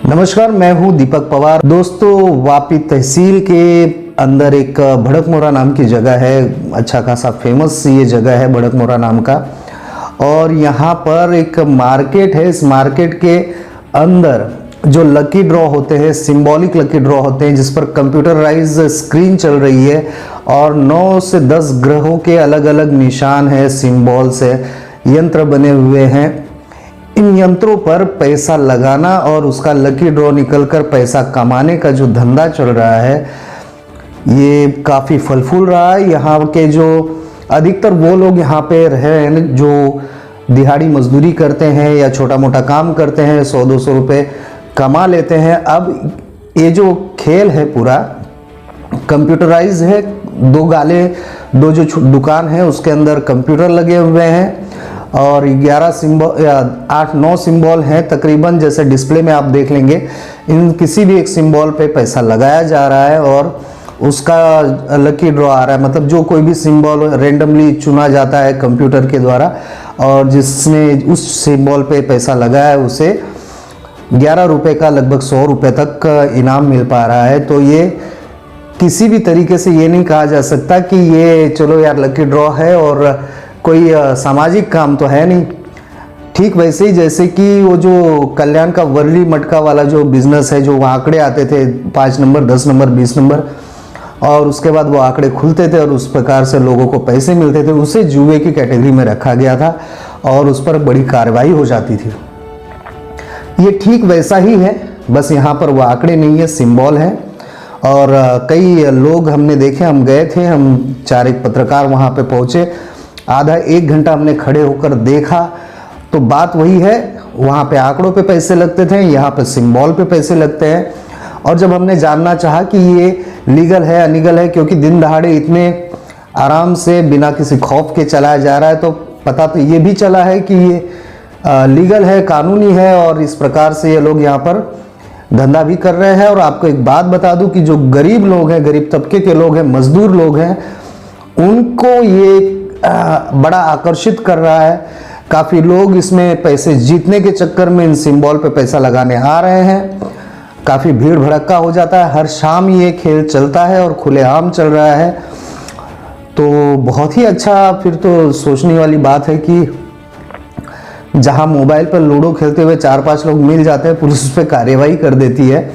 नमस्कार, मैं हूं दीपक पवार। दोस्तों, वापी तहसील के अंदर एक भड़कमोरा नाम की जगह है। अच्छा खासा फेमस ये जगह है भड़कमोरा नाम का। और यहाँ पर एक मार्केट है। इस मार्केट के अंदर जो लकी ड्रॉ होते हैं, सिंबॉलिक लकी ड्रॉ होते हैं, जिस पर कंप्यूटराइज स्क्रीन चल रही है और 9 से 10 ग्रहों के अलग अलग निशान है, सिंबल्स है, यंत्र बने हुए हैं। इन यंत्रों पर पैसा लगाना और उसका लकी ड्रॉ निकलकर पैसा कमाने का जो धंधा चल रहा है, ये काफ़ी फल फूल रहा है। यहाँ के जो अधिकतर वो लोग यहाँ पे रहे जो दिहाड़ी मजदूरी करते हैं या छोटा मोटा काम करते हैं, 100-200 रुपये कमा लेते हैं। अब ये जो खेल है पूरा कंप्यूटराइज है। दो जो दुकान है उसके अंदर कंप्यूटर लगे हुए हैं और 11 सिंबल या 8-9 सिंबल हैं तकरीबन, जैसे डिस्प्ले में आप देख लेंगे। इन किसी भी एक सिंबल पे पैसा लगाया जा रहा है और उसका लकी ड्रॉ आ रहा है। मतलब जो कोई भी सिंबल रेंडमली चुना जाता है कंप्यूटर के द्वारा और जिसने उस सिंबल पे पैसा लगाया है उसे 11 रुपये का लगभग 100 रुपये तक इनाम मिल पा रहा है। तो ये किसी भी तरीके से ये नहीं कहा जा सकता कि ये चलो यार लकी ड्रॉ है और कोई सामाजिक काम तो है नहीं। ठीक वैसे ही जैसे कि वो जो कल्याण का वर्ली मटका वाला जो बिजनेस है, जो आंकड़े आते थे 5 नंबर, 10 नंबर, 20 नंबर, और उसके बाद वो आंकड़े खुलते थे और उस प्रकार से लोगों को पैसे मिलते थे, उसे जुए की कैटेगरी में रखा गया था और उस पर बड़ी कार्रवाई हो जाती थी। ये ठीक वैसा ही है, बस यहाँ पर वो आंकड़े नहीं है, सिंबल है। और कई लोग हमने देखे, हम गए थे, हम 4 पत्रकार वहाँ पे पहुँचे, आधा 1 घंटा हमने खड़े होकर देखा। तो बात वही है, वहाँ पे आंकड़ों पे पैसे लगते थे, यहाँ पे सिंबल पे पैसे लगते हैं। और जब हमने जानना चाहा कि ये लीगल है अनलीगल है, क्योंकि दिन दहाड़े इतने आराम से बिना किसी खौफ के चलाया जा रहा है, तो पता तो ये भी चला है कि ये लीगल है, कानूनी है और इस प्रकार से ये लोग यहाँ पर धंधा भी कर रहे हैं। और आपको एक बात बता दूं कि जो गरीब लोग हैं, गरीब तबके के लोग हैं, मजदूर लोग हैं, उनको ये बड़ा आकर्षित कर रहा है। काफ़ी लोग इसमें पैसे जीतने के चक्कर में इन सिंबल पे पैसा लगाने आ रहे हैं। काफ़ी भीड़ भड़क्का हो जाता है, हर शाम ये खेल चलता है और खुलेआम चल रहा है। तो बहुत ही अच्छा, फिर तो सोचने वाली बात है कि जहां मोबाइल पर लूडो खेलते हुए 4-5 लोग मिल जाते हैं, पुलिस उस पर कार्रवाई कर देती है,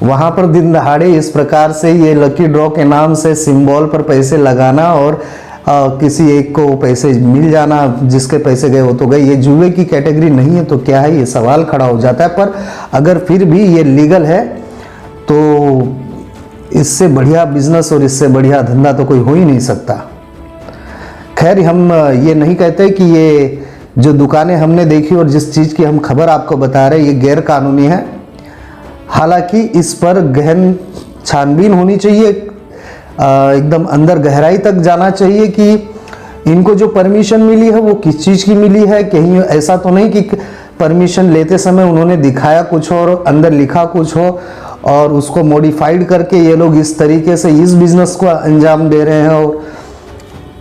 वहां पर दिन दहाड़े इस प्रकार से ये लकी ड्रॉ के नाम से सिंबल पर पैसे लगाना और किसी एक को पैसे मिल जाना, जिसके पैसे गए वो तो गए। ये जुए की कैटेगरी नहीं है तो क्या है, ये सवाल खड़ा हो जाता है। पर अगर फिर भी ये लीगल है तो इससे बढ़िया बिजनेस और इससे बढ़िया धंधा तो कोई हो ही नहीं सकता। खैर, हम ये नहीं कहते कि ये जो दुकानें हमने देखी और जिस चीज़ की हम खबर आपको बता रहे हैं ये गैर कानूनी है। हालांकि इस पर गहन छानबीन होनी चाहिए, एकदम अंदर गहराई तक जाना चाहिए कि इनको जो परमिशन मिली है वो किस चीज़ की मिली है। कहीं ऐसा तो नहीं कि परमिशन लेते समय उन्होंने दिखाया कुछ और अंदर लिखा कुछ हो और उसको मॉडिफाइड करके ये लोग इस तरीके से इस बिजनेस को अंजाम दे रहे हैं और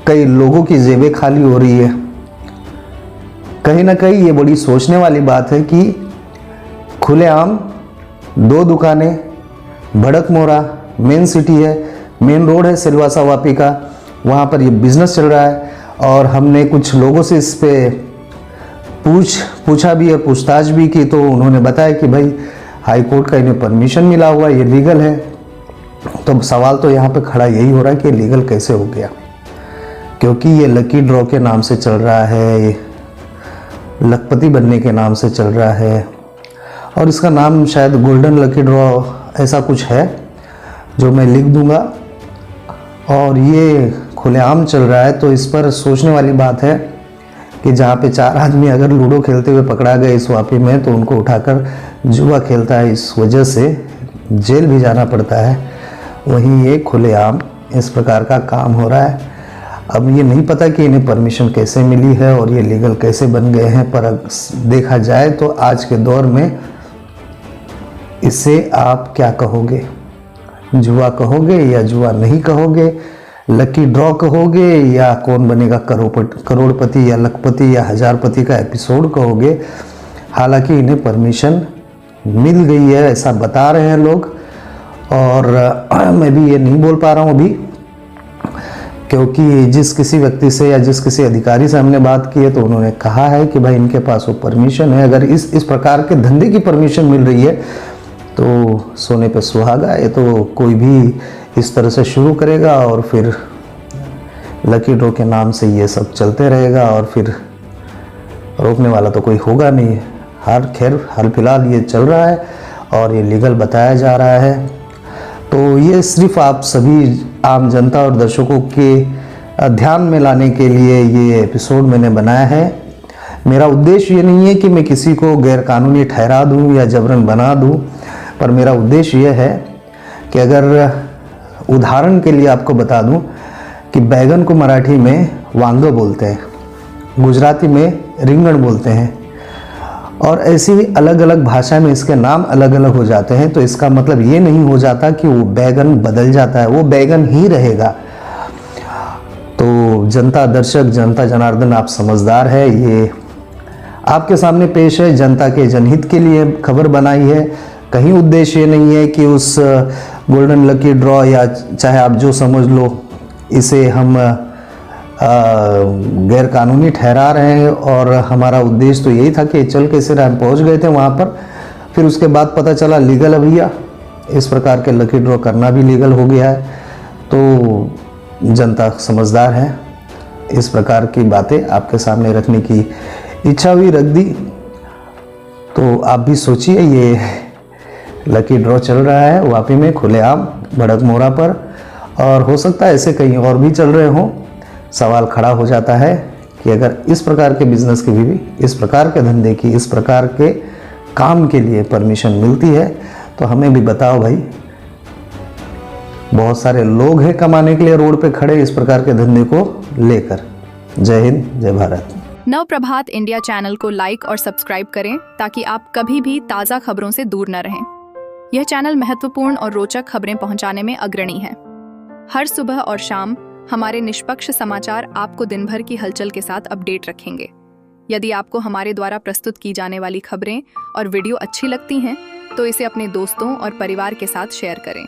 कई लोगों की जेबें खाली हो रही है। कहीं ना कहीं ये बड़ी सोचने वाली बात है कि खुलेआम 2 दुकानें, भड़कमोरा मेन सिटी है, मेन रोड है सिलवासा वापी का, वहाँ पर ये बिज़नेस चल रहा है। और हमने कुछ लोगों से इस पे पूछा भी और पूछताछ भी की, तो उन्होंने बताया कि भाई हाई कोर्ट का इन्हें परमिशन मिला हुआ है, ये लीगल है। तो सवाल तो यहाँ पे खड़ा यही हो रहा है कि लीगल कैसे हो गया, क्योंकि ये लकी ड्रॉ के नाम से चल रहा है, लखपति बनने के नाम से चल रहा है और इसका नाम शायद गोल्डन लकी ड्रॉ ऐसा कुछ है जो मैं लिख दूंगा। और ये खुलेआम चल रहा है, तो इस पर सोचने वाली बात है कि जहाँ पे 4 आदमी अगर लूडो खेलते हुए पकड़ा गए इस वापी में, तो उनको उठाकर जुआ खेलता है, इस वजह से जेल भी जाना पड़ता है। वहीं ये खुलेआम इस प्रकार का काम हो रहा है। अब ये नहीं पता कि इन्हें परमिशन कैसे मिली है और ये लीगल कैसे बन गए हैं, पर देखा जाए तो आज के दौर में इसे आप क्या कहोगे, जुआ कहोगे या जुआ नहीं कहोगे, लकी ड्रॉ कहोगे या कौन बनेगा करोड़पति या लखपति या हजारपति का एपिसोड कहोगे। हालांकि इन्हें परमिशन मिल गई है, ऐसा बता रहे हैं लोग। और मैं भी ये नहीं बोल पा रहा हूँ अभी, क्योंकि जिस किसी व्यक्ति से या जिस किसी अधिकारी से हमने बात की है तो उन्होंने कहा है कि भाई इनके पास वो परमिशन है। अगर इस प्रकार के धंधे की परमिशन मिल रही है तो सोने पे सुहागा। ये तो कोई भी इस तरह से शुरू करेगा और फिर लकी ड्रॉ के नाम से ये सब चलते रहेगा और फिर रोकने वाला तो कोई होगा नहीं। हाल फिलहाल ये चल रहा है और ये लीगल बताया जा रहा है। तो ये सिर्फ आप सभी आम जनता और दर्शकों के ध्यान में लाने के लिए ये एपिसोड मैंने बनाया है। मेरा उद्देश्य ये नहीं है कि मैं किसी को गैरकानूनी ठहरा दूं या जबरन बना दूं, पर मेरा उद्देश्य ये है कि अगर उदाहरण के लिए आपको बता दूं कि बैगन को मराठी में वांग बोलते हैं, गुजराती में रिंगण बोलते हैं, और ऐसी ही अलग अलग भाषा में इसके नाम अलग अलग हो जाते हैं। तो इसका मतलब ये नहीं हो जाता कि वो बैगन बदल जाता है, वो बैगन ही रहेगा। तो जनता दर्शक, जनता जनार्दन, आप समझदार है, ये आपके सामने पेश है, जनता के जनहित के लिए खबर बनाई है। कहीं उद्देश्य ये नहीं है कि उस गोल्डन लकी ड्रॉ या चाहे आप जो समझ लो, इसे हम गैर कानूनी ठहरा रहे हैं। और हमारा उद्देश्य तो यही था कि चल के सिर हम पहुँच गए थे वहाँ पर, फिर उसके बाद पता चला लीगल है भैया, इस प्रकार के लकी ड्रॉ करना भी लीगल हो गया है। तो जनता समझदार है, इस प्रकार की बातें आपके सामने रखने की इच्छा हुई, रख दी। तो आप भी सोचिए, ये लकी ड्रॉ चल रहा है वापी में खुलेआम भड़कमोरा पर, और हो सकता है ऐसे कहीं और भी चल रहे हों। सवाल खड़ा हो जाता है कि अगर इस प्रकार के बिजनेस की भी, इस प्रकार के धंधे की, इस प्रकार के काम के लिए परमिशन मिलती है तो हमें भी बताओ भाई। बहुत सारे लोग हैं कमाने के लिए रोड पे खड़े इस प्रकार के धंधे को लेकर। जय हिंद, जय भारत। नव प्रभात इंडिया चैनल को लाइक और सब्सक्राइब करें ताकि आप कभी भी ताज़ा खबरों से दूर न रहें। यह चैनल महत्वपूर्ण और रोचक खबरें पहुंचाने में अग्रणी है। हर सुबह और शाम हमारे निष्पक्ष समाचार आपको दिन भर की हलचल के साथ अपडेट रखेंगे। यदि आपको हमारे द्वारा प्रस्तुत की जाने वाली खबरें और वीडियो अच्छी लगती हैं तो इसे अपने दोस्तों और परिवार के साथ शेयर करें।